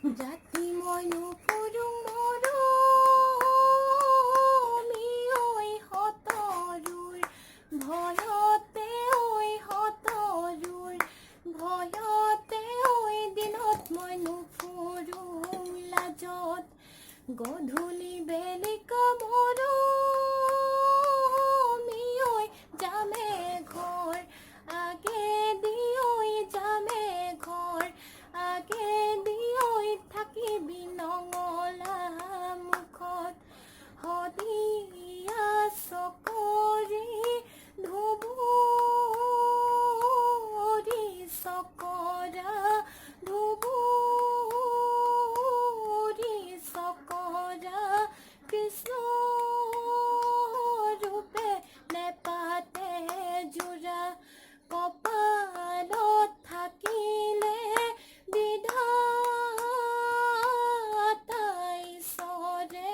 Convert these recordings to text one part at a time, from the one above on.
জাতি মই নুফুৰো মৰমি ঐ সতৰুৰ ভয়তে ঐ সতৰুৰ ভয়তে ঐ দিনত মই নুফুৰো লাজত গধূলি বেলিকা মৰমি ঐ যামে ঘৰ আগে দি ঐ যামে ঘৰ আগে দি ঐ থাকিবি নঙলা মুখত শদিয়া চকৰি ধুবুৰী চকৰা ধুবুৰী চকৰা কৃষ্ণ ৰূপে নেপাতে জোৰা কপালত থাকিলে বিধাতাই চৰে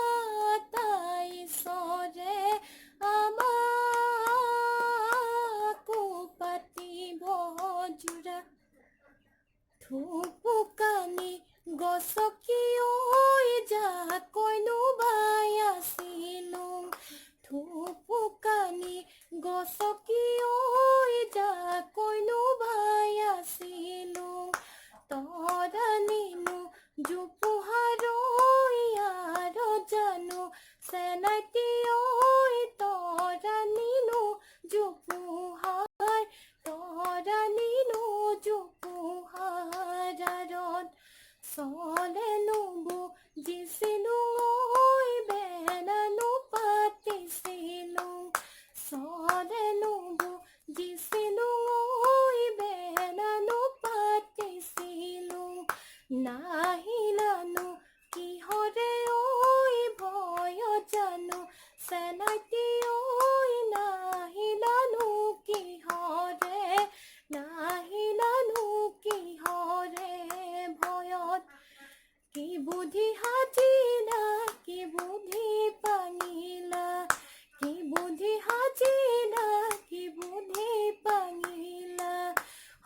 বিধাতাই চৰে আমাকো পাতিব জোৰা থুপুকানি গছকি ঐ যাকৈনো বাই আছিলো থুপুকানি গছকি ঐ যাকৈনো বাই আছিলো তৰানিনো জোপোহাৰ ইয়াৰ জানো চেনাইটি ঐ তৰানিনো জোপোহাৰ তৰানিনো জোপোহাৰত চলেনো বুজিছিলো ঐ বেনানো পাতিছিলো চলেনো বুজিছিলো ঐ বেনানো পাতিছিলো নাহিলানো কিহৰে ঐ ভয় জানো চেনাইটি ঐ নাহিলানো কিহৰে নাহিলানো কিহৰে ভয়ত কি বুদ্ধি সাজিলা কি বুদ্ধি পাঙিলা কি বুদ্ধি সাজিলা কি বুদ্ধি পাঙিলা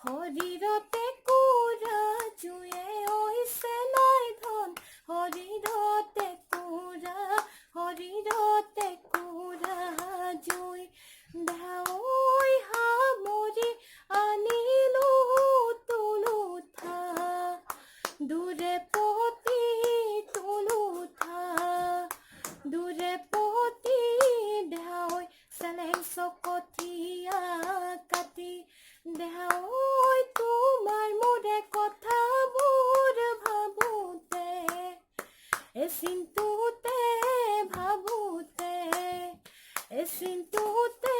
শৰীৰতে কুৰা জুয়ে ঐ চেনাই ধন শৰীৰতে কুৰা জুই ধাঐ সামৰি আনিলো তুলুঠা দূৰে পতি তুলুঠা দূৰে পতি ধাঐ চেলেং চকতীয়া কাটি ধাঐ তোমাৰ মোৰে কথাবোৰ ভাবোতে এচিন্তুতে ভাবোতে এচিন্তুতে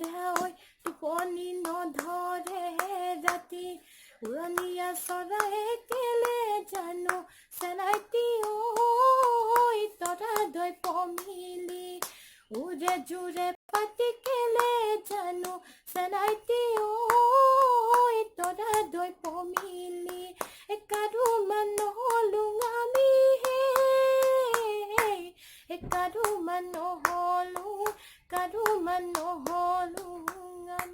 ধাঐ টোপনি নধৰে ৰাতি উৰণীয়া চৰাই কেলে জানো চেনাইটি ঐ তৰা দৈ পমিলি উৰে জোৰে পাতি কেলে জানো চেনাইটি ঐ তৰা দৈ পমিলি